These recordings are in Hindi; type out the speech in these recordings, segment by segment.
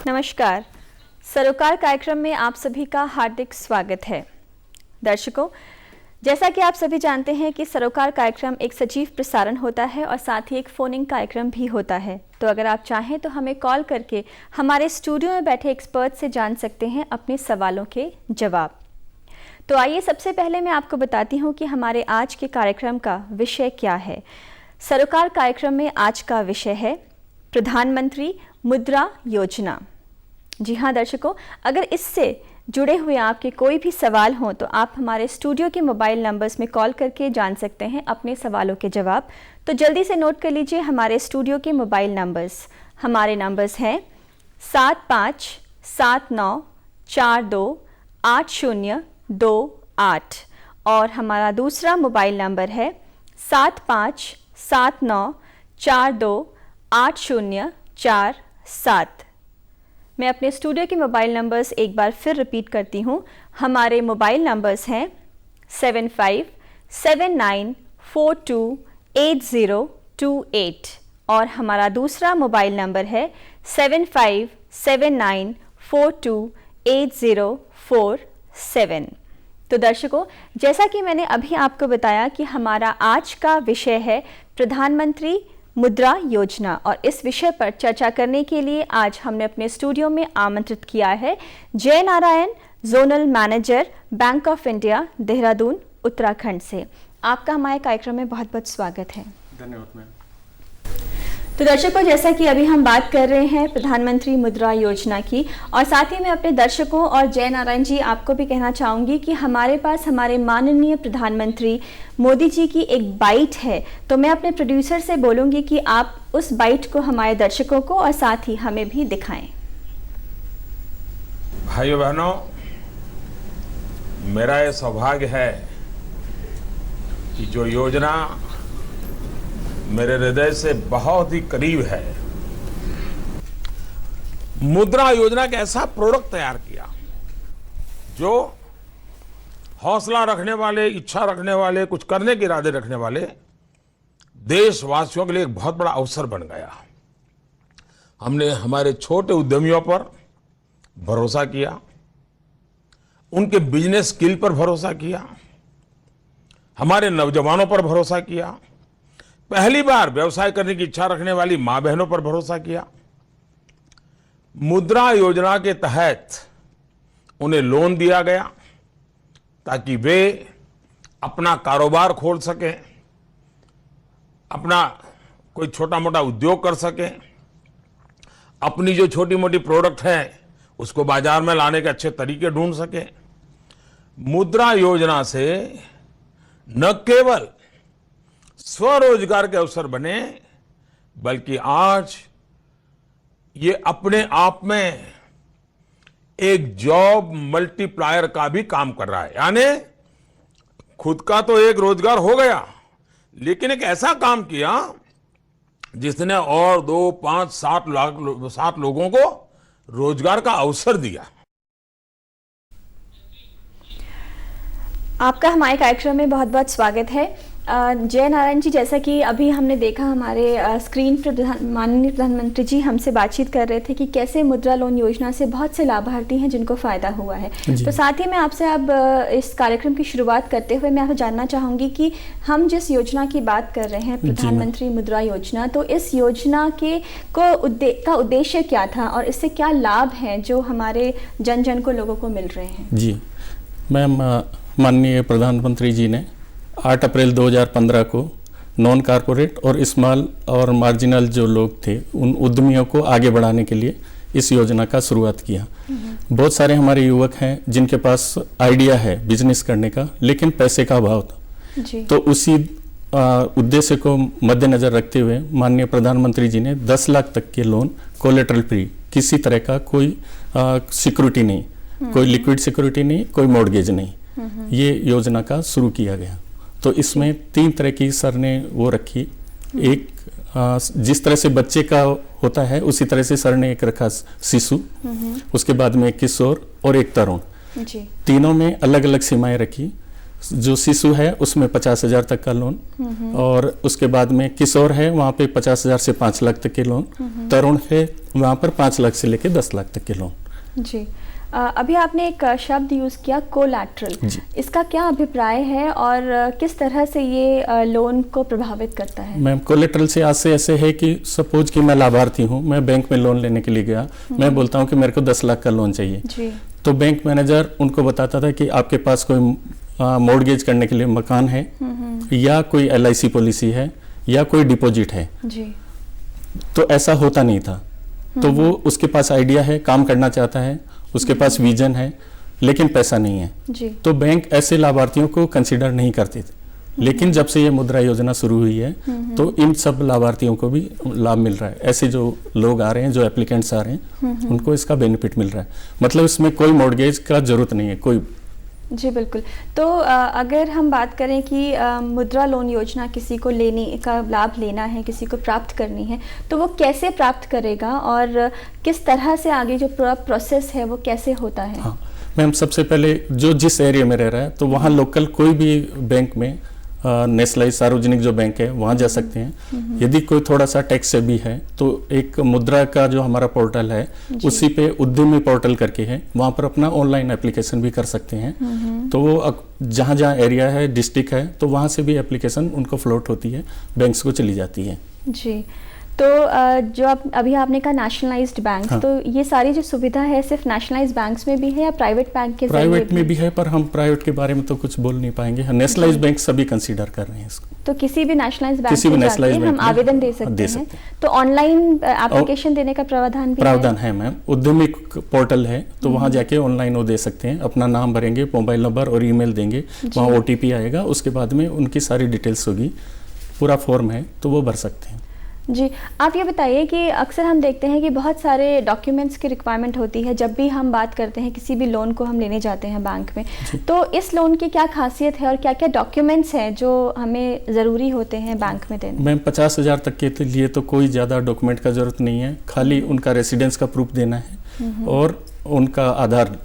नमस्कार। सरोकार कार्यक्रम में आप सभी का हार्दिक स्वागत है। दर्शकों, जैसा कि आप सभी जानते हैं कि सरोकार कार्यक्रम एक सजीव प्रसारण होता है और साथ ही एक फोनिंग कार्यक्रम भी होता है। तो अगर आप चाहें तो हमें कॉल करके हमारे स्टूडियो में बैठे एक्सपर्ट से जान सकते हैं अपने सवालों के जवाब। तो आइए सबसे पहले मैं आपको बताती हूँ कि हमारे आज के कार्यक्रम का विषय क्या है। सरोकार कार्यक्रम में आज का विषय है प्रधानमंत्री मुद्रा योजना। जी हाँ दर्शकों, अगर इससे जुड़े हुए आपके कोई भी सवाल हों तो आप हमारे स्टूडियो के मोबाइल नंबर्स में कॉल करके जान सकते हैं अपने सवालों के जवाब। तो जल्दी से नोट कर लीजिए हमारे स्टूडियो के मोबाइल नंबर्स। हमारे नंबर्स हैं 7579428028 और हमारा दूसरा मोबाइल नंबर है 7579428047। मैं अपने स्टूडियो के मोबाइल नंबर्स एक बार फिर रिपीट करती हूँ। हमारे मोबाइल नंबर्स हैं 7579428028 और हमारा दूसरा मोबाइल नंबर है 7579428047। तो दर्शकों, जैसा कि मैंने अभी आपको बताया कि हमारा आज का विषय है प्रधानमंत्री मुद्रा योजना और इस विषय पर चर्चा करने के लिए आज हमने अपने स्टूडियो में आमंत्रित किया है जय Narayan, zonal manager, bank of India, Dehradun, Uttarakhand से। आपका हमारे कार्यक्रम में बहुत बहुत स्वागत है। धन्यवाद मैम। तो दर्शकों, जैसा कि अभी हम बात कर रहे हैं प्रधानमंत्री मुद्रा योजना की और साथ ही मैं अपने दर्शकों और जय नारायण जी आपको भी कहना चाहूँगी कि हमारे पास हमारे माननीय प्रधानमंत्री मोदी जी की एक बाइट है। तो मैं अपने प्रोड्यूसर से बोलूँगी कि आप उस बाइट को हमारे दर्शकों को और साथ ही हमें भी दिखाएं। भाइयों बहनों, मेरा ये सौभाग्य है कि जो योजना मेरे हृदय से बहुत ही करीब है, मुद्रा योजना का ऐसा प्रोडक्ट तैयार किया जो हौसला रखने वाले, इच्छा रखने वाले, कुछ करने के इरादे रखने वाले देशवासियों के लिए एक बहुत बड़ा अवसर बन गया। हमने हमारे छोटे उद्यमियों पर भरोसा किया, उनके बिजनेस स्किल पर भरोसा किया, हमारे नौजवानों पर भरोसा किया, पहली बार व्यवसाय करने की इच्छा रखने वाली मां बहनों पर भरोसा किया। मुद्रा योजना के तहत उन्हें लोन दिया गया ताकि वे अपना कारोबार खोल सकें, अपना कोई छोटा मोटा उद्योग कर सकें, अपनी जो छोटी मोटी प्रोडक्ट हैं उसको बाजार में लाने के अच्छे तरीके ढूंढ सकें। मुद्रा योजना से न केवल स्वरोजगार के अवसर बने, बल्कि आज ये अपने आप में एक जॉब मल्टीप्लायर का भी काम कर रहा है। यानी खुद का तो एक रोजगार हो गया, लेकिन एक ऐसा काम किया जिसने और 2, 5, 7 लोगों को रोजगार का अवसर दिया। आपका हमारे कार्यक्रम में बहुत बहुत स्वागत है। जय नारायण जी, जैसा कि अभी हमने देखा हमारे स्क्रीन पर माननीय प्रधानमंत्री जी हमसे बातचीत कर रहे थे कि कैसे मुद्रा लोन योजना से बहुत से लाभार्थी हैं जिनको फ़ायदा हुआ है। तो साथ ही मैं आपसे अब इस कार्यक्रम की शुरुआत करते हुए मैं आपसे जानना चाहूँगी कि हम जिस योजना की बात कर रहे हैं प्रधानमंत्री मुद्रा योजना, तो इस योजना के का उद्देश्य क्या था और इससे क्या लाभ हैं जो हमारे जन जन को लोगों को मिल रहे हैं? जी मैम, माननीय प्रधानमंत्री जी ने 8 अप्रैल 2015 को नॉन कॉरपोरेट और स्मॉल और मार्जिनल जो लोग थे उन उद्यमियों को आगे बढ़ाने के लिए इस योजना का शुरुआत किया। बहुत सारे हमारे युवक हैं जिनके पास आइडिया है बिजनेस करने का, लेकिन पैसे का अभाव था। तो उसी उद्देश्य को मद्देनजर रखते हुए माननीय प्रधानमंत्री जी ने 10 लाख तक के लोन कोलेटरल फ्री, किसी तरह का कोई सिक्योरिटी नहीं, कोई लिक्विड सिक्योरिटी नहीं, कोई मॉर्गेज नहीं, ये योजना का शुरू किया गया। तो इसमें 3 तरह की सर ने वो रखी। एक जिस तरह से बच्चे का होता है उसी तरह से सर ने एक रखा शिशु, उसके बाद में एक किशोर और एक तरुण। तीनों में अलग अलग सीमाएं रखी। जो शिशु है उसमें 50,000 तक का लोन, और उसके बाद में किशोर है वहाँ पे 50,000 से 5 लाख तक के लोन, तरुण है वहाँ पर 5 लाख से लेकर 10 लाख तक के लोन। जी, अभी आपने एक शब्द यूज़ किया कोलैटरल, इसका क्या अभिप्राय है और किस तरह से ये लोन को प्रभावित करता है? मैम, कोलैटरल से आज से ऐसे है कि सपोज कि मैं लाभार्थी हूँ, मैं बैंक में लोन लेने के लिए गया, मैं बोलता हूँ कि मेरे को 10 लाख का लोन चाहिए जी। तो बैंक मैनेजर उनको बताता था कि आपके पास कोई मॉर्गेज करने के लिए मकान है या कोई LIC पॉलिसी है या कोई डिपॉजिट है जी। तो ऐसा होता नहीं था। तो वो उसके पास आइडिया है, काम करना चाहता है, उसके पास विजन है, लेकिन पैसा नहीं है जी। तो बैंक ऐसे लाभार्थियों को कंसीडर नहीं करते थे। लेकिन जब से ये मुद्रा योजना शुरू हुई है तो इन सब लाभार्थियों को भी लाभ मिल रहा है। ऐसे जो लोग आ रहे हैं, जो एप्लीकेंट्स आ रहे हैं, उनको इसका बेनिफिट मिल रहा है। मतलब इसमें कोई मॉर्गेज का जरूरत नहीं है कोई। जी बिल्कुल। तो अगर हम बात करें कि मुद्रा लोन योजना किसी को लेने का लाभ लेना है, किसी को प्राप्त करनी है, तो वो कैसे प्राप्त करेगा और किस तरह से आगे जो पूरा प्रोसेस है वो कैसे होता है? हाँ मैम, सबसे पहले जो जिस एरिया में रह रहा है तो वहाँ लोकल कोई भी बैंक में नेशनलाइज सार्वजनिक जो बैंक है वहाँ जा सकते हैं। यदि कोई थोड़ा सा टैक्स से भी है तो एक मुद्रा का जो हमारा पोर्टल है उसी पे उद्यमी पोर्टल करके है, वहाँ पर अपना ऑनलाइन एप्लीकेशन भी कर सकते हैं। तो वो जहाँ जहाँ एरिया है, डिस्ट्रिक्ट है, तो वहाँ से भी एप्लीकेशन उनको फ्लोट होती है, बैंक्स को चली जाती है। जी। तो जो अभी आपने कहा नेशनलाइज्ड बैंक, तो ये सारी जो सुविधा है सिर्फ नेशनलाइज्ड बैंक्स में भी है या प्राइवेट बैंक के जरिए? प्राइवेट में भी है, पर हम प्राइवेट के बारे में तो कुछ बोल नहीं पाएंगे। नेशनलाइज्ड बैंक सभी कंसीडर कर रहे हैं इसको। तो किसी भी नेशनलाइज्ड बैंक में जाके हम आवेदन दे सकते हैं। तो ऑनलाइन एप्लीकेशन देने का प्रावधान भी प्रावधान है मैम। उद्यमी पोर्टल है तो वहाँ जाके ऑनलाइन वो दे सकते हैं, अपना नाम भरेंगे, मोबाइल नंबर और ईमेल देंगे, वहाँ OTP आएगा, उसके बाद में उनकी सारी डिटेल्स होगी, पूरा फॉर्म है तो वो भर सकते हैं। जी, आप ये बताइए कि अक्सर हम देखते हैं कि बहुत सारे डॉक्यूमेंट्स की रिक्वायरमेंट होती है जब भी हम बात करते हैं किसी भी लोन को हम लेने जाते हैं बैंक में। तो इस लोन की क्या खासियत है और क्या क्या डॉक्यूमेंट्स हैं जो हमें ज़रूरी होते हैं बैंक में देने? मैम 50,000 तक के लिए तो कोई ज़्यादा डॉक्यूमेंट का ज़रूरत नहीं है, खाली उनका रेसिडेंस का प्रूफ देना है और उनका आधार,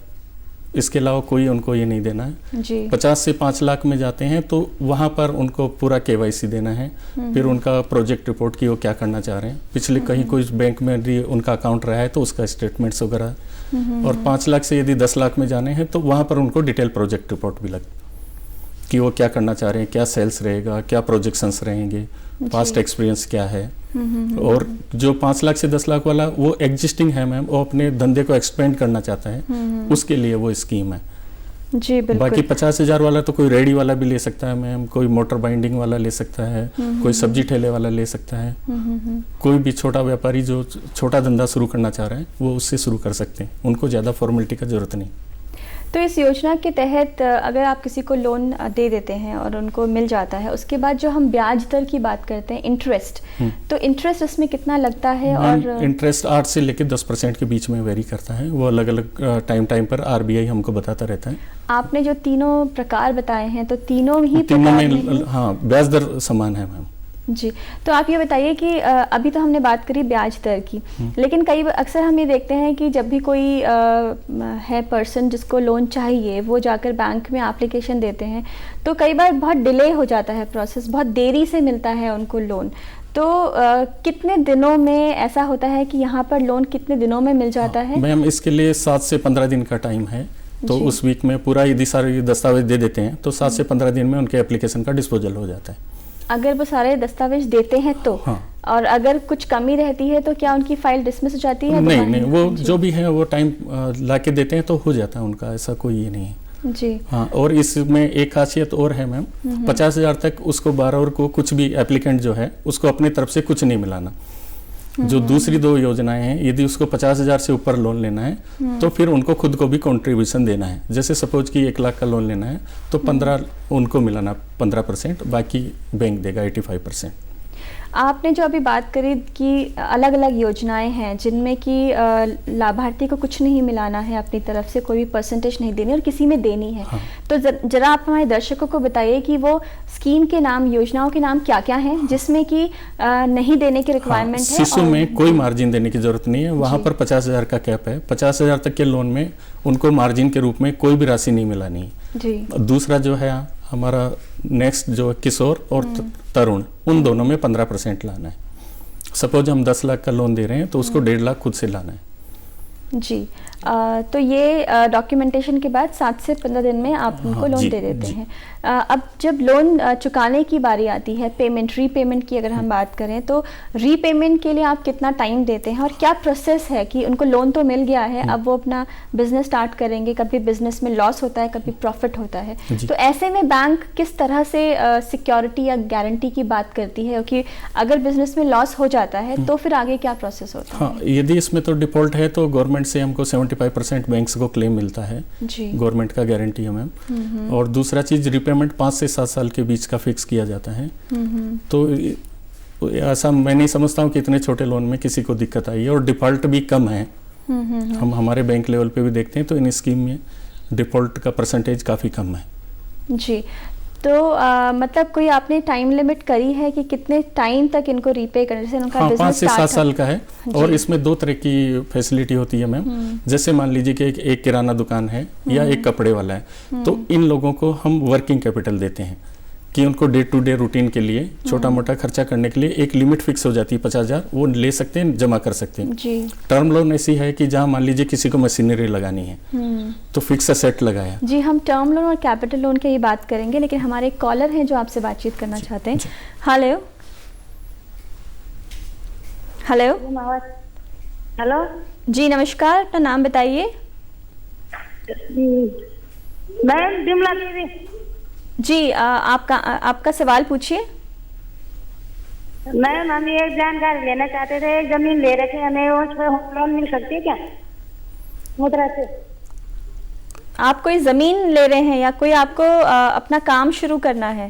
इसके अलावा कोई उनको ये नहीं देना है जी। 50 से 5 लाख में जाते हैं तो वहाँ पर उनको पूरा KYC देना है, फिर उनका प्रोजेक्ट रिपोर्ट की वो क्या करना चाह रहे हैं, पिछले कहीं कोई बैंक में यदि उनका अकाउंट रहा है तो उसका स्टेटमेंट्स वगैरह, और 5 लाख से यदि 10 लाख में जाने हैं तो वहाँ पर उनको डिटेल प्रोजेक्ट रिपोर्ट भी लग कि वो क्या करना चाह रहे हैं, क्या सेल्स रहेगा, क्या प्रोजेक्शंस रहेंगे, पास्ट एक्सपीरियंस क्या है। और जो 5 लाख से 10 लाख वाला वो एग्जिस्टिंग है मैम, वो अपने धंधे को एक्सपेंड करना चाहता है, उसके लिए वो स्कीम है। जी बिल्कुल। बाकी 50,000 वाला तो कोई रेडी वाला भी ले सकता है मैम, कोई मोटर बाइंडिंग वाला ले सकता है, कोई सब्जी ठेले वाला ले सकता है, कोई भी छोटा व्यापारी जो छोटा धंधा शुरू करना चाह रहा है वो उससे शुरू कर सकते हैं, उनको ज़्यादा फॉर्मेलिटी का जरूरत नहीं। तो इस योजना के तहत अगर आप किसी को लोन दे देते हैं और उनको मिल जाता है, उसके बाद जो हम ब्याज दर की बात करते हैं, इंटरेस्ट, तो इंटरेस्ट इसमें कितना लगता है? और इंटरेस्ट 8 से लेकर 10% के बीच में वेरी करता है, वो अलग अलग टाइम पर RBI हमको बताता रहता है। आपने जो तीनों प्रकार बताए हैं तो तीनों ही तीनों में हाँ ब्याज दर समान है मैम। जी, तो आप ये बताइए कि अभी तो हमने बात करी ब्याज दर की, लेकिन अक्सर हम ये देखते हैं कि जब भी कोई है पर्सन जिसको लोन चाहिए वो जाकर बैंक में एप्लीकेशन देते हैं तो कई बार बहुत डिले हो जाता है प्रोसेस, बहुत देरी से मिलता है उनको लोन। तो कितने दिनों में ऐसा होता है कि यहाँ पर लोन कितने दिनों में मिल जाता है? मैम इसके लिए 7 से 15 दिन का टाइम है, तो उस वीक में पूरा यदि सारे दस्तावेज दे देते हैं तो 7 से 15 दिन में उनके एप्लीकेशन का डिस्पोजल हो जाता है। अगर वो सारे दस्तावेज देते हैं तो हाँ। और अगर कुछ कमी रहती है तो क्या उनकी फाइल डिसमिस हो जाती है? नहीं, वो जो भी है वो टाइम ला के देते हैं तो हो जाता है उनका, ऐसा कोई ये नहीं है। जी हाँ, और इसमें एक खासियत और है मैम, 50,000 तक उसको बारोवर को कुछ भी एप्लीकेंट जो है उसको अपनी तरफ से कुछ नहीं मिलाना। जो दूसरी 2 योजनाएं हैं, यदि उसको 50,000 से ऊपर लोन लेना है तो फिर उनको खुद को भी कंट्रीब्यूशन देना है। जैसे सपोज कि 1 लाख का लोन लेना है तो 15 उनको मिलाना 15%, बाकी बैंक देगा 85%। आपने जो अभी बात करी कि अलग अलग योजनाएं हैं जिनमें कि लाभार्थी को कुछ नहीं मिलाना है अपनी तरफ से, कोई भी परसेंटेज नहीं देनी और किसी में देनी है। हाँ। तो जरा आप हमारे दर्शकों को बताइए कि वो स्कीम के नाम, योजनाओं के नाम क्या क्या हैं जिसमें कि नहीं देने की रिक्वायरमेंट है? शिशु में कोई मार्जिन देने की जरूरत नहीं है, वहाँ पर 50,000 का कैप है। 50,000 तक के लोन में उनको मार्जिन के रूप में कोई भी राशि नहीं मिलानी है। जी। दूसरा जो है हमारा नेक्स्ट जो किशोर और तरुण, उन दोनों में 15% लाना है। सपोज हम 10 लाख का लोन दे रहे हैं तो उसको 1.5 लाख खुद से लाना है। जी, तो ये डॉक्यूमेंटेशन के बाद 7 से 15 दिन में आप उनको लोन दे देते हैं। अब जब लोन चुकाने की बारी आती है, रीपेमेंट की अगर हम बात करें, तो रीपेमेंट के लिए आप कितना टाइम देते हैं और क्या प्रोसेस है कि उनको लोन तो मिल गया है, अब वो अपना बिजनेस स्टार्ट करेंगे, कभी बिजनेस में लॉस होता है, कभी प्रॉफिट होता है, तो ऐसे में बैंक किस तरह से सिक्योरिटी या गारंटी की बात करती है कि अगर बिजनेस में लॉस हो जाता है तो फिर आगे क्या प्रोसेस होता है? हाँ, यदि इसमें तो डिफॉल्ट है तो गवर्नमेंट से हमको 75% बैंक्स को क्लेम मिलता है, गवर्नमेंट का गारंटी है मैम। और दूसरा चीज रिपेमेंट 5 से 7 साल के बीच का फिक्स किया जाता है। तो ऐसा मैं नहीं समझता हूँ कि इतने छोटे लोन में किसी को दिक्कत आई है, और डिफॉल्ट भी कम है। हम हमारे बैंक लेवल पे भी देखते हैं तो इन स्कीम में डिफॉल्ट का परसेंटेज काफ़ी कम है। जी, तो मतलब कोई आपने टाइम लिमिट करी है कि कितने टाइम तक इनको रीपे करने से उनका बिजनेस 5 से 7 साल का है। और इसमें 2 तरह की फैसिलिटी होती है मैम। जैसे मान लीजिए कि एक किराना दुकान है या एक कपड़े वाला है, तो इन लोगों को हम वर्किंग कैपिटल देते हैं कि उनको डे टू डे रूटीन के लिए छोटा मोटा खर्चा करने के लिए एक लिमिट फिक्स हो जाती है 50,000, वो ले सकते हैं, जमा कर सकते हैं। जी। टर्म लोन ऐसी है कि जहाँ मान लीजिए किसी को मशीनरी लगानी है तो फिक्स असेट लगाया। जी, हम टर्म लोन और कैपिटल लोन की बात करेंगे, लेकिन हमारे एक कॉलर हैं जो आपसे बातचीत करना चाहते हैं। हेलो हेलो हेलो जी, नमस्कार, अपना नाम बताइए। मैम बिमला देवी। जी, आपका सवाल पूछिए। मैम हम ये जानकारी लेना चाहते थे, एक जमीन ले रखे हमें, उस पर होम लोन मिल सकती है क्या मुद्रा से? आप कोई जमीन ले रहे हैं या कोई आपको अपना काम शुरू करना है?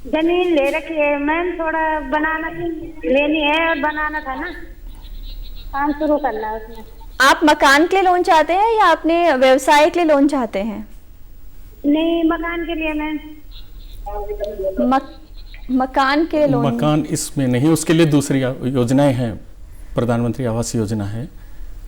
जमीन ले रखी है मैम, थोड़ा बनाना लेनी है और बनाना था ना, काम शुरू करना है उसमें। आप मकान के लिए लोन चाहते हैं या अपने व्यवसाय के लिए लोन चाहते हैं? नहीं, मकान के लिए मैम। मकान के लिए लोन? मकान इसमें नहीं, उसके लिए दूसरी योजनाएं हैं, प्रधानमंत्री आवास योजना है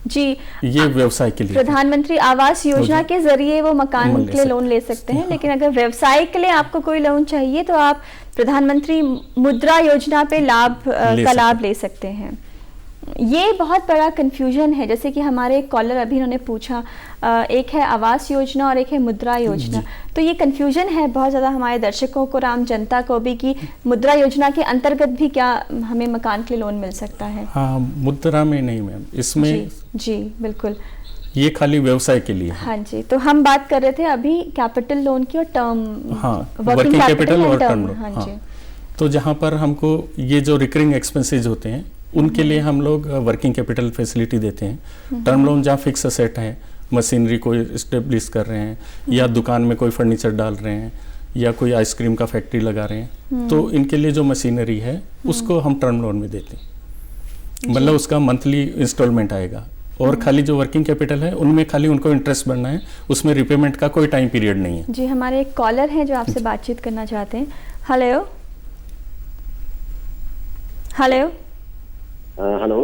जी, ये व्यवसाय के लिए। प्रधानमंत्री आवास योजना के जरिए वो मकान के लिए लोन ले सकते हैं, लेकिन अगर व्यवसाय के लिए आपको कोई लोन चाहिए तो आप प्रधानमंत्री मुद्रा योजना पे लाभ ले सकते हैं। ये बहुत बड़ा कंफ्यूजन है, जैसे कि हमारे एक कॉलर अभी उन्होंने पूछा, एक है आवास योजना और एक है मुद्रा योजना, तो ये कंफ्यूजन है बहुत ज़्यादा हमारे दर्शकों को और आम जनता को भी कि मुद्रा योजना के अंतर्गत भी क्या हमें मकान के लिए लोन मिल सकता है? हाँ, मुद्रा में नहीं मैम, इसमें जी बिल्कुल, ये खाली व्यवसाय के लिए। हाँ जी, तो हम बात कर रहे थे अभी कैपिटल लोन की और टर्म, वर्किंग कैपिटल और टर्म लोन। हाँ जी, तो जहाँ पर हमको ये जो रिकरिंग एक्सपेंसेज होते हैं उनके लिए हम लोग वर्किंग कैपिटल फैसिलिटी देते हैं। टर्म लोन जहाँ फिक्स असेट है, मशीनरी कोई इस्टेब्लिश कर रहे हैं या दुकान में कोई फर्नीचर डाल रहे हैं या कोई आइसक्रीम का फैक्ट्री लगा रहे हैं, तो इनके लिए जो मशीनरी है उसको हम टर्म लोन में देते हैं। मतलब उसका मंथली इंस्टॉलमेंट आएगा, और खाली जो वर्किंग कैपिटल है उनमें खाली उनको इंटरेस्ट भरना है, उसमें रिपेमेंट का कोई टाइम पीरियड नहीं है। जी, हमारे एक कॉलर हैं जो आपसे बातचीत करना चाहते हैं। हेलो हेलो हेलो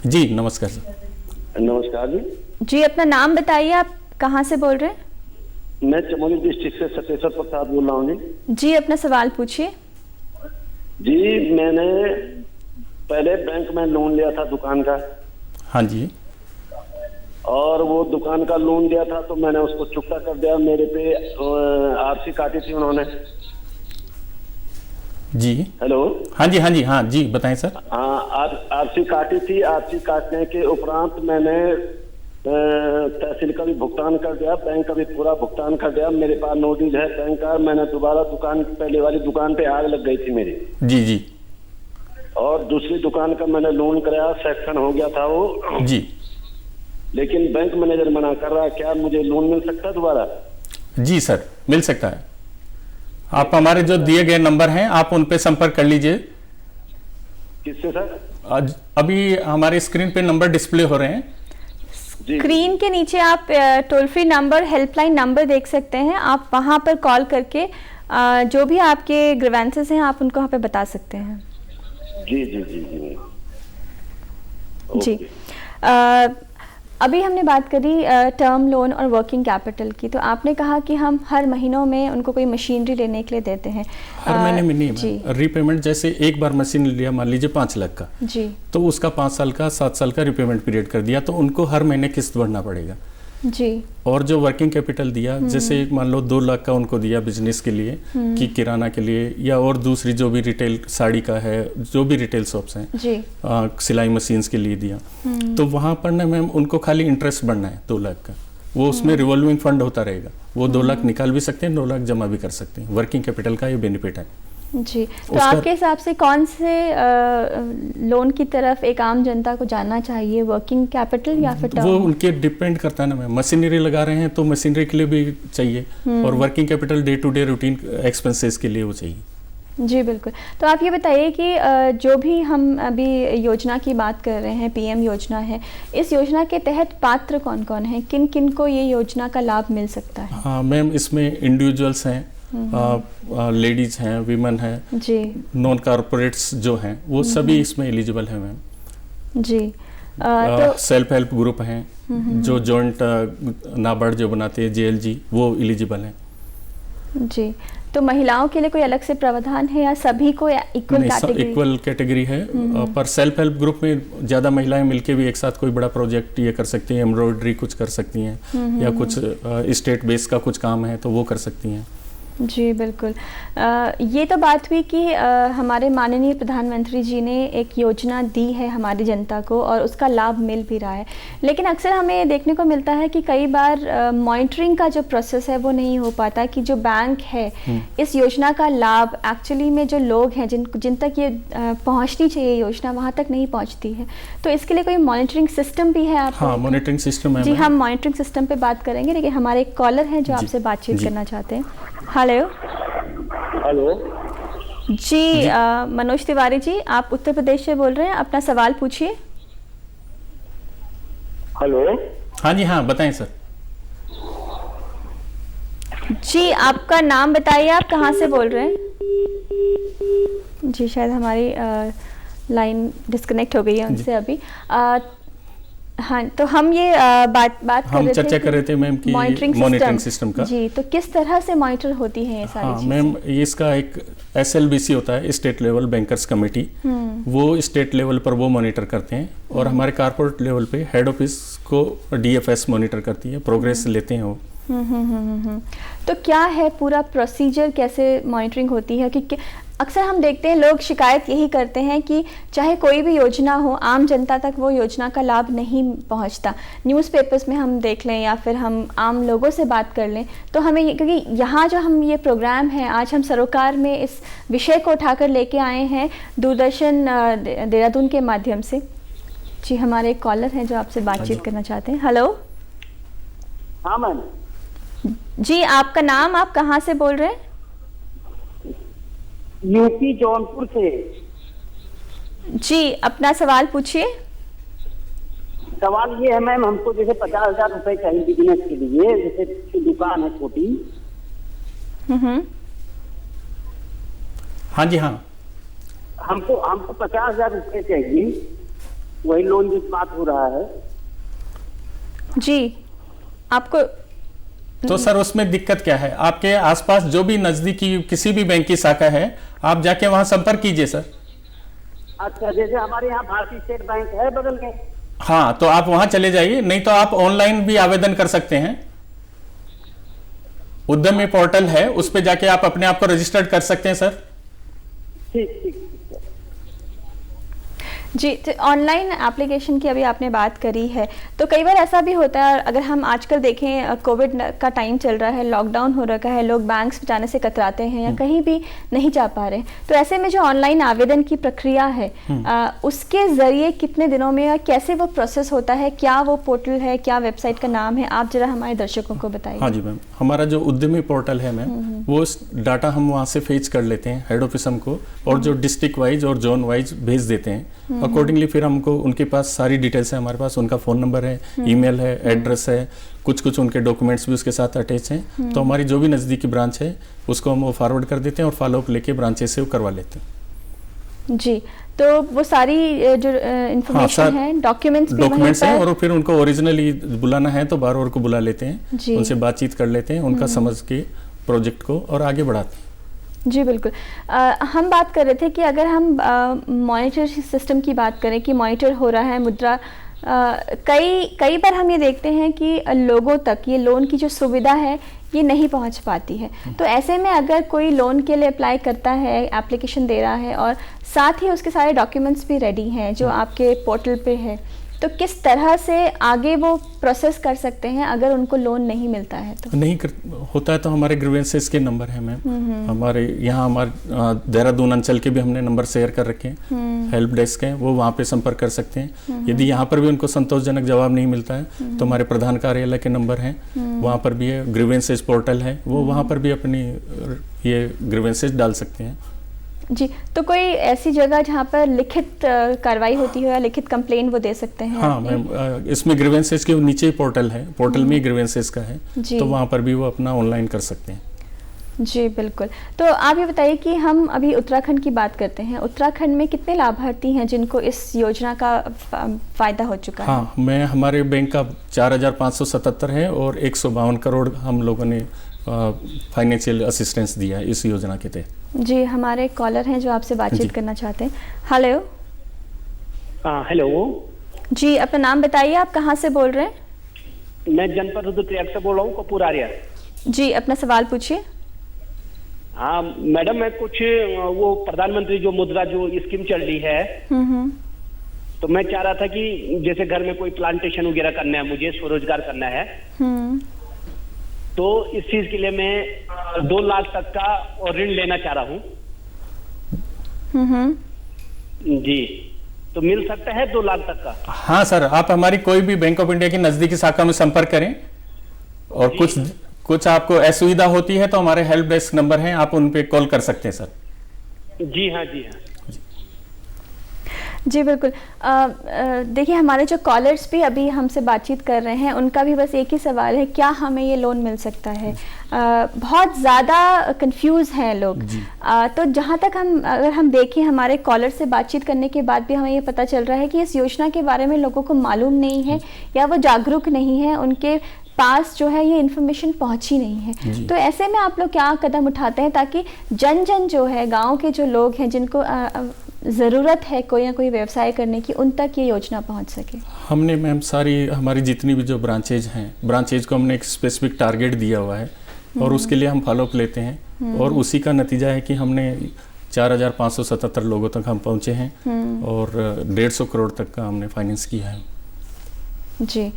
जी, नमस्कार सर। नमस्कार जी। जी, अपना नाम बताइए, आप कहाँ से बोल रहे हैं? मैं चमोली डिस्ट्रिक्ट से सतेश्वर प्रसाद बोल रहा हूँ जी। जी, अपना सवाल पूछिए। जी, मैंने पहले बैंक में लोन लिया था दुकान का। हाँ जी। और वो दुकान का लोन दिया था तो मैंने उसको चुकता कर दिया, मेरे पे आरसी काटी थी उन्होंने। जी हेलो। हाँ जी, हाँ जी, हाँ जी, बताएं सर। हाँ, आरसी काटी थी। आरसी काटने के उपरांत मैंने तहसील का भी भुगतान कर दिया, बैंक का भी पूरा भुगतान कर दिया, मेरे पास नोटिस है बैंक का। मैंने दोबारा दुकान, पहले वाली दुकान पे आग लग गई थी मेरी। जी जी। और दूसरी दुकान का मैंने लोन कराया, सेक्शन हो गया था वो जी, लेकिन बैंक मैनेजर मना कर रहा है। क्या मुझे लोन मिल सकता है दोबारा? जी सर, मिल सकता है। आप हमारे जो दिए गए नंबर हैं आप उन पे संपर्क कर लीजिए। किससे सर? आज अभी हमारे स्क्रीन पे नंबर डिस्प्ले हो रहे हैं। स्क्रीन के नीचे आप toll free number, helpline number देख सकते हैं। आप वहां पर कॉल करके जो भी आपके ग्रीवेंसेस हैं आप उनको वहां पे बता सकते हैं। जी जी जी जी जी। अभी हमने बात करी टर्म लोन और वर्किंग कैपिटल की, तो आपने कहा कि हम हर महीनों में उनको कोई मशीनरी लेने के लिए देते हैं। हर महीने में नहीं, रीपेमेंट जैसे एक बार मशीन लिया मान लीजिए 5 लाख का जी, तो उसका 5 साल का 7 साल का रिपेमेंट पीरियड कर दिया, तो उनको हर महीने किस्त भरना पड़ेगा जी। और जो वर्किंग कैपिटल दिया, जैसे मान लो 2 लाख का उनको दिया बिजनेस के लिए कि किराना के लिए, या और दूसरी जो भी रिटेल साड़ी का है, जो भी रिटेल शॉप्स हैं जी, सिलाई मशीन्स के लिए दिया, तो वहाँ पर ना मैम उनको खाली इंटरेस्ट भरना है 2 लाख का। वो उसमें रिवॉल्विंग फंड होता रहेगा, वो 2 लाख निकाल भी सकते हैं, 2 लाख जमा भी कर सकते हैं। वर्किंग कैपिटल का ये बेनिफिट है जी। तो आपके हिसाब से कौन से लोन की तरफ एक आम जनता को जाना चाहिए, वर्किंग कैपिटल या फिर टर्म? वो उनके डिपेंड करता है ना मैम। मशीनरी लगा रहे हैं तो मशीनरी के लिए भी चाहिए, और working capital day to day routine expenses के लिए वो चाहिए। जी बिल्कुल। तो आप ये बताइए कि जो भी हम अभी योजना की बात कर रहे हैं, पीएम योजना है, इस योजना के तहत पात्र कौन कौन हैं, किन किन को ये योजना का लाभ मिल सकता है? हाँ मैम, इसमें इंडिविजुअल्स हैं, लेडीज हैं, वीमेन हैं जी, नॉन कॉर्पोरेट्स जो हैं वो सभी इसमें एलिजिबल हैं मैम जी। तो सेल्फ हेल्प ग्रुप हैं जो जॉइंट नाबार्ड जो बनाते हैं JLG, वो एलिजिबल हैं जी। तो महिलाओं के लिए कोई अलग से प्रावधान है या सभी को इक्वल कैटेगरी? इक्वल कैटेगरी है, पर सेल्फ हेल्प ग्रुप में ज़्यादा महिलाएं मिलके भी एक साथ कोई बड़ा प्रोजेक्ट ये कर सकती हैं, एम्ब्रॉयडरी कुछ कर सकती हैं, या कुछ स्टेट बेस का कुछ काम है तो वो कर सकती हैं। जी बिल्कुल। ये तो बात हुई कि हमारे माननीय प्रधानमंत्री जी ने एक योजना दी है हमारी जनता को और उसका लाभ मिल भी रहा है, लेकिन अक्सर हमें देखने को मिलता है कि कई बार मॉनिटरिंग का जो प्रोसेस है वो नहीं हो पाता कि जो बैंक है इस योजना का लाभ एक्चुअली में जो लोग हैं जिन तक ये पहुंचनी चाहिए योजना वहां तक नहीं पहुंचती है। तो इसके लिए कोई मॉनिटरिंग सिस्टम भी है आप? हाँ, मॉनिटरिंग सिस्टम है जी। हम मॉनिटरिंग सिस्टम पे बात करेंगे, लेकिन हमारे एक कॉलर हैं जो आपसे बातचीत करना चाहते हैं। हेलो। हेलो जी, मनोज तिवारी जी, आप उत्तर प्रदेश से बोल रहे हैं, अपना सवाल पूछिए। हेलो। हाँ जी, हाँ बताएं सर। जी, आपका नाम बताइए, आप कहाँ से बोल रहे हैं? जी, शायद हमारी लाइन डिस्कनेक्ट हो गई है उनसे अभी। हाँ, तो हम ये बात कर रहे थे, चर्चा कर रहे थे मैम की मॉनिटरिंग सिस्टम का। जी, तो किस तरह से मॉनिटर होती है ये सारी चीजें? मैम, इसका एक SLBC होता है, स्टेट लेवल बैंकर्स कमेटी, वो स्टेट लेवल पर वो मॉनिटर करते हैं, और हमारे कॉर्पोरेट लेवल पे हेड ऑफिस को DFS मॉनिटर करती है, प्रोग्रेस लेते हैं वो। तो क्या है पूरा प्रोसीजर, कैसे मॉनिटरिंग होती है? कि अक्सर हम देखते हैं लोग शिकायत यही करते हैं कि चाहे कोई भी योजना हो, आम जनता तक वो योजना का लाभ नहीं पहुंचता। न्यूज़पेपर्स में हम देख लें या फिर हम आम लोगों से बात कर लें तो हमें, क्योंकि यहाँ जो हम ये प्रोग्राम है आज हम सरोकार में इस विषय को उठाकर लेके आए हैं दूरदर्शन देहरादून के माध्यम से। जी, हमारे एक कॉलर हैं जो आपसे बातचीत करना चाहते हैं। हेलो। हाँ मैम। जी, आपका नाम, आप कहाँ से बोल रहे हैं? यूपी जौनपुर से। जी, अपना सवाल पूछिए। सवाल ये है मैम, हमको जैसे 50,000 रुपए चाहिए बिजनेस के लिए, जैसे दुकान है छोटी। हाँ जी, हाँ। हमको 50,000 रुपए चाहिए, वही लोन की बात हो रहा है। जी, आपको तो सर उसमें दिक्कत क्या है? आपके आसपास जो भी नजदीकी किसी भी बैंक की शाखा है, आप जाके वहां संपर्क कीजिए सर। अच्छा, जैसे हमारे यहाँ भारतीय स्टेट बैंक है बगल में। हाँ, तो आप वहां चले जाइए, नहीं तो आप ऑनलाइन भी आवेदन कर सकते हैं। उद्यमी पोर्टल है, उस पे जाके आप अपने आप को रजिस्टर्ड कर सकते हैं सर। ठीक ठीक। जी, तो ऑनलाइन एप्लीकेशन की अभी आपने बात करी है, तो कई बार ऐसा भी होता है, अगर हम आजकल देखें कोविड का टाइम चल रहा है, लॉकडाउन हो रखा है, लोग बैंक्स जाने से कतराते हैं या कहीं भी नहीं जा पा रहे, तो ऐसे में जो ऑनलाइन आवेदन की प्रक्रिया है उसके जरिए कितने दिनों में या कैसे वो प्रोसेस होता है, क्या वो पोर्टल है, क्या वेबसाइट का नाम है, आप जरा हमारे दर्शकों को बताइए। हाँ जी मैम, हमारा जो उद्यमी पोर्टल है मैम, वो डाटा हम वहाँ से फेच कर लेते हैं हेड ऑफिस हमको, और जो डिस्ट्रिक्ट वाइज और जोन वाइज भेज देते हैं। अकॉर्डिंगली फिर हमको उनके पास सारी डिटेल्स है, हमारे पास उनका फ़ोन नंबर है, ईमेल है, एड्रेस है, कुछ उनके डॉक्यूमेंट्स भी उसके साथ अटैच हैं। तो हमारी जो भी नज़दीकी ब्रांच है उसको हम वो फॉरवर्ड कर देते हैं और फॉलोअप लेके ब्रांचेस से वो करवा लेते हैं। जी, तो वो सारी जो इंफॉर्मेशन है, डॉक्यूमेंट्स हैं, और फिर उनको ओरिजिनली बुलाना है तो बार को बुला लेते हैं, उनसे बातचीत कर लेते हैं, उनका समझ के प्रोजेक्ट को और आगे बढ़ाते हैं। जी बिल्कुल। हम बात कर रहे थे कि अगर हम मॉनिटर सिस्टम की बात करें कि मॉनिटर हो रहा है मुद्रा, कई बार हम ये देखते हैं कि लोगों तक ये लोन की जो सुविधा है ये नहीं पहुंच पाती है। तो ऐसे में अगर कोई लोन के लिए अप्लाई करता है, एप्लीकेशन दे रहा है और साथ ही उसके सारे डॉक्यूमेंट्स भी रेडी हैं जो आपके पोर्टल पे है, तो किस तरह से आगे वो प्रोसेस कर सकते हैं अगर उनको लोन नहीं मिलता है? तो होता है तो हमारे ग्रीवेंसेस के नंबर है मैम, हमारे यहाँ हमारे देहरादून अंचल के भी हमने नंबर शेयर कर रखे हैं, हेल्प डेस्क है, वो वहाँ पे संपर्क कर सकते हैं। यदि यहाँ पर भी उनको संतोषजनक जवाब नहीं मिलता है तो हमारे प्रधान कार्यालय के नंबर हैं, वहाँ पर भी है, ग्रीवेंसेस पोर्टल है, वो वहाँ पर भी अपनी ये ग्रीवेंसेस डाल सकते हैं। जी, तो कोई ऐसी जगह जहाँ पर लिखित कार्रवाई होती है या लिखित कंप्लेंट वो दे सकते हैं? हाँ मैम, इसमें ग्रीवेंसेस के नीचे ही पोर्टल है, पोर्टल में ही ग्रीवेंसेस का है, तो वहाँ पर भी वो अपना ऑनलाइन कर सकते हैं। जी बिल्कुल। तो आप ये बताइए कि हम अभी उत्तराखंड की बात करते हैं, उत्तराखंड में कितने लाभार्थी हैं जिनको इस योजना का फायदा हो चुका है? हाँ, मैं हमारे बैंक का 4,577 है और 152 करोड़ हम लोगों ने फाइनेंशियल असिस्टेंस दिया है इस योजना के तहत। जी, हमारे कॉलर हैं जो आपसे बातचीत करना चाहते हैं। हेलो। हेलो जी, अपना नाम बताइए, आप कहाँ से बोल रहे हैं? मैं जनपद रुद्रप्रयाग से बोल रहा हूँ, कपूर आर्या। जी, अपना सवाल पूछिए। हाँ मैडम, मैं कुछ वो प्रधानमंत्री जो मुद्रा जो स्कीम चल रही है, तो मैं चाह रहा था कि जैसे घर में कोई प्लांटेशन वगैरह करना है, मुझे स्वरोजगार करना है, तो इस चीज के लिए मैं 2 लाख तक का और ऋण लेना चाह रहा हूँ। जी, तो मिल सकता है 2 लाख तक का? हाँ सर, आप हमारी कोई भी बैंक ऑफ इंडिया की नजदीकी शाखा में संपर्क करें, और कुछ आपको असुविधा होती है तो हमारे हेल्प डेस्क नंबर हैं, आप उन पे कॉल कर सकते हैं सर। जी हाँ, जी हाँ। जी बिल्कुल। देखिए, हमारे जो कॉलर्स भी अभी हमसे बातचीत कर रहे हैं, उनका भी बस एक ही सवाल है, क्या हमें ये लोन मिल सकता है? बहुत ज़्यादा कंफ्यूज हैं लोग। तो जहाँ तक अगर हम देखें, हमारे कॉलर से बातचीत करने के बाद भी हमें ये पता चल रहा है कि इस योजना के बारे में लोगों को मालूम नहीं है या वो जागरूक नहीं है, उनके पास जो है ये इन्फॉर्मेशन पहुंची नहीं है। तो ऐसे में आप लोग क्या कदम उठाते हैं ताकि जन जो है, गांव के जो लोग हैं जिनको ज़रूरत है कोई ना कोई व्यवसाय करने की, उन तक ये योजना पहुंच सके? हमने मैम सारी हमारी जितनी भी जो ब्रांचेज हैं, ब्रांचेज को हमने एक स्पेसिफिक टारगेट दिया हुआ है और उसके लिए हम फॉलोअप लेते हैं, और उसी का नतीजा है कि हमने 4,577 लोगों तक हम पहुंचे हैं और 150 करोड़ तक का हमने फाइनेंस किया है। जी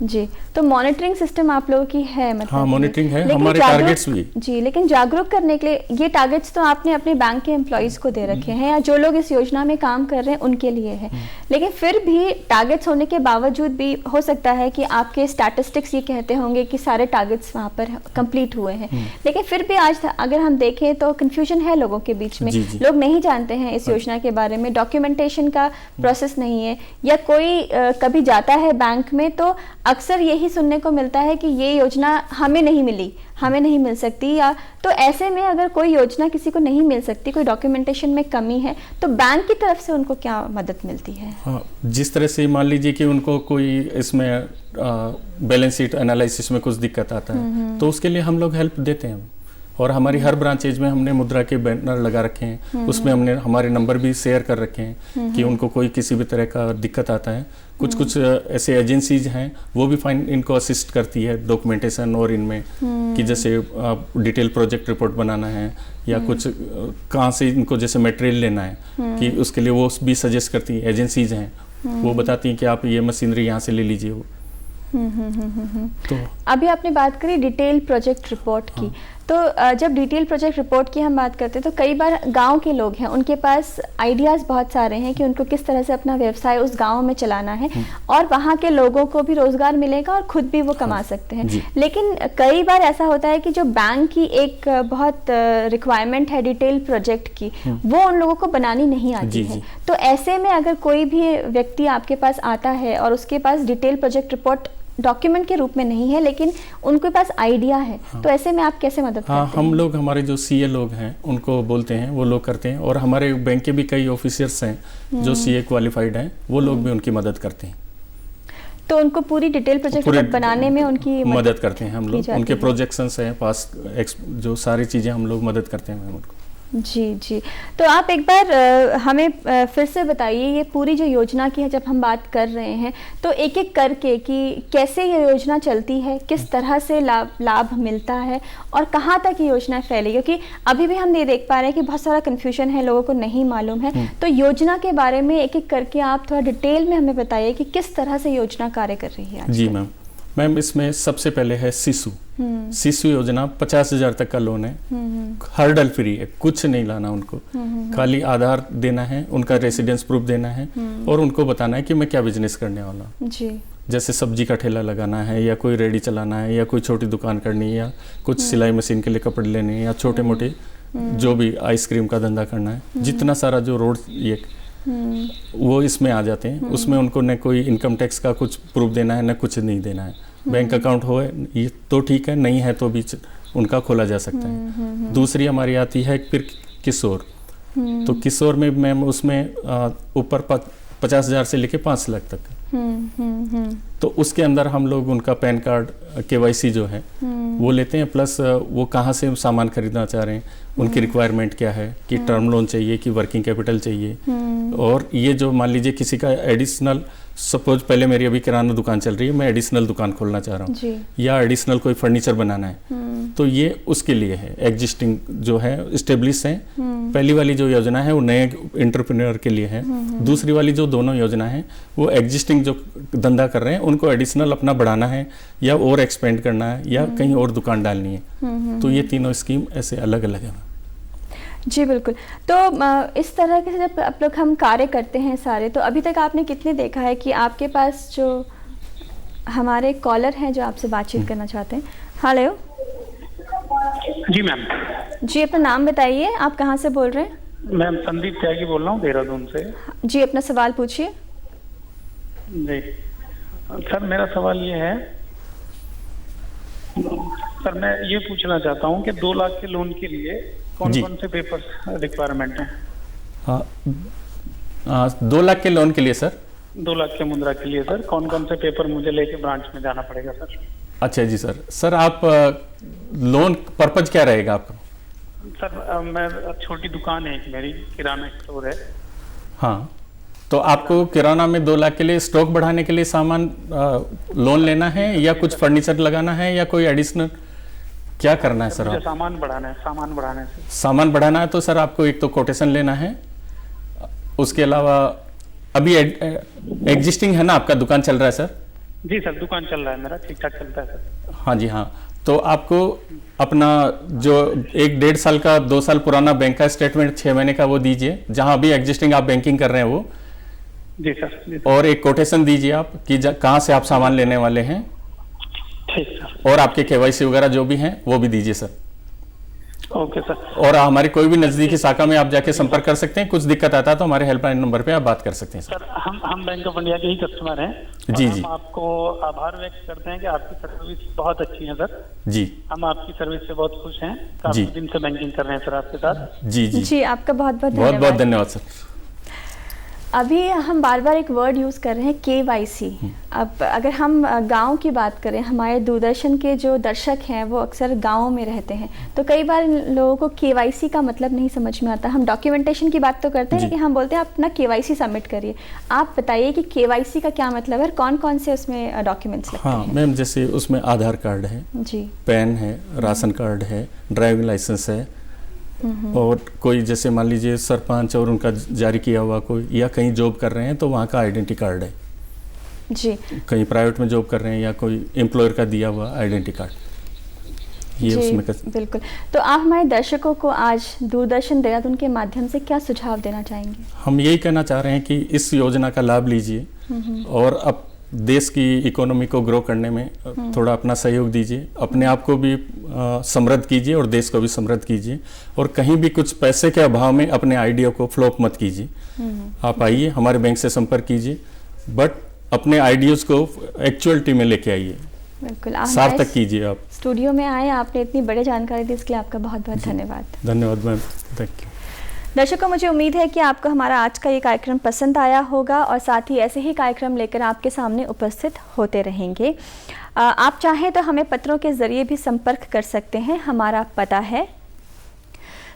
जी, तो मॉनिटरिंग सिस्टम आप लोगों की है? मतलब हाँ, मॉनिटरिंग है, हमारे टारगेट्स भी। जी, लेकिन जागरूक करने के लिए ये टारगेट्स तो आपने अपने बैंक के एम्प्लॉयज़ को दे रखे हैं या जो लोग इस योजना में काम कर रहे हैं उनके लिए है, लेकिन फिर भी टारगेट्स होने के बावजूद भी हो सकता है कि आपके स्टैटिस्टिक्स ये कहते होंगे कि सारे टारगेट्स वहाँ पर कंप्लीट हुए हैं, लेकिन फिर भी आज अगर हम देखें तो कन्फ्यूजन है लोगों के बीच में। लोग नहीं जानते हैं इस योजना के बारे में, डॉक्यूमेंटेशन का प्रोसेस नहीं है, या कोई कभी जाता है बैंक में तो अक्सर यही सुनने को मिलता है कि ये योजना हमें नहीं मिली, हमें नहीं मिल सकती, या तो ऐसे में अगर कोई योजना किसी को नहीं मिल सकती, कोई डॉक्यूमेंटेशन में कमी है, तो बैंक की तरफ से उनको क्या मदद मिलती है? हाँ, जिस तरह से मान लीजिए कि उनको कोई इसमें बैलेंस शीट एनालिसिस में कुछ दिक्कत आता है तो उसके लिए हम लोग हेल्प देते हैं, और हमारी हर ब्रांचेज में हमने मुद्रा के बैनर लगा रखे हैं, उसमें हमने हमारे नंबर भी शेयर कर रखे हैं कि उनको कोई किसी भी तरह का दिक्कत आता है। कुछ ऐसे एजेंसीज हैं वो भी फाइन इनको असिस्ट करती है डॉक्यूमेंटेशन और इनमें, कि जैसे डिटेल प्रोजेक्ट रिपोर्ट बनाना है या कुछ कहाँ से इनको जैसे मटेरियल लेना है कि उसके लिए वो भी सजेस्ट करती है। एजेंसीज हैं वो बताती हैं कि आप ये मशीनरी यहाँ से ले लीजिए। तो अभी आपने बात करी डिटेल प्रोजेक्ट रिपोर्ट की, तो जब डिटेल प्रोजेक्ट रिपोर्ट की हम बात करते हैं तो कई बार गांव के लोग हैं, उनके पास आइडियाज़ बहुत सारे हैं कि उनको किस तरह से अपना व्यवसाय उस गांव में चलाना है और वहाँ के लोगों को भी रोजगार मिलेगा और खुद भी वो कमा सकते हैं। लेकिन कई बार ऐसा होता है कि जो बैंक की एक बहुत रिक्वायरमेंट है डिटेल प्रोजेक्ट की, वो उन लोगों को बनानी नहीं आती है। तो ऐसे में अगर कोई भी व्यक्ति आपके पास आता है और उसके पास डिटेल प्रोजेक्ट रिपोर्ट डॉक्यूमेंट के रूप में नहीं है लेकिन उनके पास आइडिया है, तो ऐसे में आप कैसे मदद करते हैं? हम लोग, हमारे जो सीए लोग हैं उनको बोलते हैं, वो लोग करते हैं, और हमारे बैंक के भी कई ऑफिसर्स हैं जो सीए क्वालिफाइड हैं, वो लोग भी उनकी मदद करते हैं। तो उनको पूरी डिटेल प्रोजेक्ट बनाने में उनकी मदद करते हैं हम लोग, उनके प्रोजेक्शंस हैं, पास जो सारी चीज़ें हम लोग मदद करते हैं मैम उनको। जी जी, तो आप एक बार हमें फिर से बताइए, ये पूरी जो योजना की है जब हम बात कर रहे हैं तो एक एक करके कि कैसे ये योजना चलती है, किस तरह से लाभ मिलता है और कहाँ तक ये योजना फैली, क्योंकि अभी भी हम ये देख पा रहे हैं कि बहुत सारा कन्फ्यूजन है, लोगों को नहीं मालूम है। तो योजना के बारे में एक एक करके आप थोड़ा डिटेल में हमें बताइए कि किस तरह से योजना कार्य कर रही है। जी मैम, इसमें सबसे पहले है शिशु योजना, 50,000 तक का लोन है, हर्डल फ्री है, कुछ नहीं लाना उनको, खाली आधार देना है, उनका रेसिडेंस प्रूफ देना है और उनको बताना है कि मैं क्या बिजनेस करने वाला हूँ। जैसे सब्जी का ठेला लगाना है या कोई रेडी चलाना है या कोई छोटी दुकान करनी है या कुछ सिलाई मशीन के लिए कपड़े लेने हैं या छोटे मोटे जो भी आइसक्रीम का धंधा करना है, जितना सारा जो रोड ये वो इसमें आ जाते हैं। उसमें उनको न कोई इनकम टैक्स का कुछ प्रूफ देना है, न कुछ नहीं देना है। बैंक अकाउंट हो ये तो ठीक है, नहीं है तो भी उनका खोला जा सकता है। दूसरी हमारी आती है फिर किशोर, तो किशोर में मैम उसमें ऊपर 50,000 से लेके 5 लाख तक, तो उसके अंदर हम लोग उनका पैन कार्ड, केवाईसी जो है वो लेते हैं, प्लस वो कहाँ से सामान खरीदना चाह रहे हैं, उनकी रिक्वायरमेंट क्या है, कि टर्म लोन चाहिए कि वर्किंग कैपिटल चाहिए, और ये जो मान लीजिए किसी का एडिशनल, सपोज पहले मेरी अभी किराना दुकान चल रही है, मैं एडिशनल दुकान खोलना चाह रहा हूँ या एडिशनल कोई फर्नीचर बनाना है, तो ये उसके लिए है। एग्जिस्टिंग जो है एस्टेब्लिश है, पहली वाली जो योजना है वो नए एंटरप्रेन्योर के लिए है, दूसरी वाली जो दोनों योजना है वो एग्जिस्टिंग जो धंधा कर रहे हैं उनको एडिशनल अपना बढ़ाना है या और एक्सपेंड करना है या कहीं और दुकान डालनी है। तो ये तीनों स्कीम ऐसे अलग अलग है। जी बिल्कुल। तो इस तरह के जब आप लोग हम कार्य करते हैं सारे, तो अभी तक आपने कितने देखा है कि आपके पास जो हमारे कॉलर हैं जो आपसे बातचीत करना चाहते हैं। हेलो जी मैम। जी अपना नाम बताइए, आप कहाँ से बोल रहे हैं? मैम संदीप त्यागी बोल रहा हूँ, देहरादून से। जी अपना सवाल पूछिए। जी सर, मेरा सवाल ये है सर, मैं ये पूछना चाहता हूँ कि 2 लाख के लोन के लिए कौन कौन से पेपर रिक्वायरमेंट हैं? 2 लाख के लोन के लिए सर, 2 लाख के मुद्रा के लिए सर, कौन कौन से पेपर मुझे लेके ब्रांच में जाना पड़ेगा सर? अच्छा जी सर, आप लोन पर्पज क्या रहेगा आपका? सर मैं छोटी दुकान है एक, मेरी किराना स्टोर है। हाँ, तो आपको किराना में 2 लाख के लिए स्टॉक बढ़ाने के लिए सामान लोन लेना है या कुछ फर्नीचर लगाना है या कोई एडिशनल क्या करना है सर? मुझे सामान बढ़ाना है। सामान बढ़ाना है तो सर आपको एक तो कोटेशन लेना है, उसके अलावा अभी एग्जिस्टिंग है ना, आपका दुकान चल रहा है सर? जी सर, दुकान चल रहा है मेरा, ठीक ठाक चलता है सर। हाँ जी हाँ, तो आपको अपना जो 1-1.5 साल का 2 साल पुराना बैंक का स्टेटमेंट 6 महीने का वो दीजिए, जहां अभी एग्जिस्टिंग आप बैंकिंग कर रहे हैं वो। जी सर। और एक कोटेशन दीजिए आप कि कहाँ से आप सामान लेने वाले हैं। ठीक सर। और आपके केवाईसी वगैरह जो भी हैं वो भी दीजिए सर। Okay sir. और हमारी कोई भी नजदीकी शाखा में आप जाके संपर्क कर सकते हैं, कुछ दिक्कत आता है तो हमारे हेल्पलाइन नंबर पे आप बात कर सकते हैं सर। हम बैंक ऑफ इंडिया के ही कस्टमर हैं। जी हम आपको आभार व्यक्त करते हैं कि आपकी सर्विस बहुत अच्छी है सर। जी, हम आपकी सर्विस से बहुत खुश हैं, काफी दिन से बैंकिंग कर रहे हैं सर आपके साथ। जी जी जी, आपका बहुत बहुत धन्यवाद सर। अभी हम बार बार एक वर्ड यूज़ कर रहे हैं KYC। अब अगर हम गांव की बात करें, हमारे दूरदर्शन के जो दर्शक हैं वो अक्सर गाँव में रहते हैं, तो कई बार लोगों को KYC का मतलब नहीं समझ में आता। हम डॉक्यूमेंटेशन की बात तो करते हैं लेकिन हम बोलते हैं आप अपना KYC सबमिट करिए। आप बताइए कि KYC का क्या मतलब है, कौन कौन से उसमें डॉक्यूमेंट्स लगते हैं? हाँ मैम, जैसे उसमें आधार कार्ड है जी, पैन है, राशन कार्ड है, ड्राइविंग लाइसेंस है, और कोई जैसे मान लीजिए सरपंच और उनका जारी किया हुआ कोई, या कहीं जॉब कर रहे हैं तो वहाँ का आइडेंटिटी कार्ड है जी, कहीं प्राइवेट में जॉब कर रहे हैं या कोई एम्प्लॉयर का दिया हुआ आइडेंटिटी कार्ड, ये उसमें बिल्कुल। तो आप हमारे दर्शकों को आज दूरदर्शन देहरादून के माध्यम से क्या सुझाव देना चाहेंगे? हम यही कहना चाह रहे हैं कि इस योजना का लाभ लीजिए और अब देश की इकोनॉमी को ग्रो करने में थोड़ा अपना सहयोग दीजिए, अपने आप को भी समृद्ध कीजिए और देश को भी समृद्ध कीजिए, और कहीं भी कुछ पैसे के अभाव में अपने आइडिया को फ्लॉप मत कीजिए। आप आइए, हमारे बैंक से संपर्क कीजिए, बट अपने आइडियाज़ को एक्चुअलिटी में लेके आइए, बिल्कुल सार्थक कीजिए। आप स्टूडियो में आए, आपने इतनी बड़ी जानकारी दी, इसके लिए आपका बहुत बहुत धन्यवाद। धन्यवाद मैम, थैंक यू। दर्शकों, मुझे उम्मीद है कि आपको हमारा आज का ये कार्यक्रम पसंद आया होगा और साथ ही ऐसे ही कार्यक्रम लेकर आपके सामने उपस्थित होते रहेंगे। आप चाहें तो हमें पत्रों के ज़रिए भी संपर्क कर सकते हैं। हमारा पता है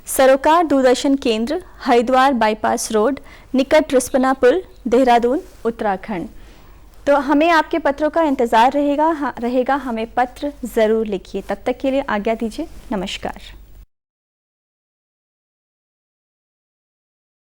सरोकार दूरदर्शन केंद्र, हरिद्वार बाईपास रोड, निकट रिस्पना पुल, देहरादून, उत्तराखंड। तो हमें आपके पत्रों का इंतज़ार रहेगा। हमें पत्र ज़रूर लिखिए। तब तक के लिए आज्ञा दीजिए। नमस्कार।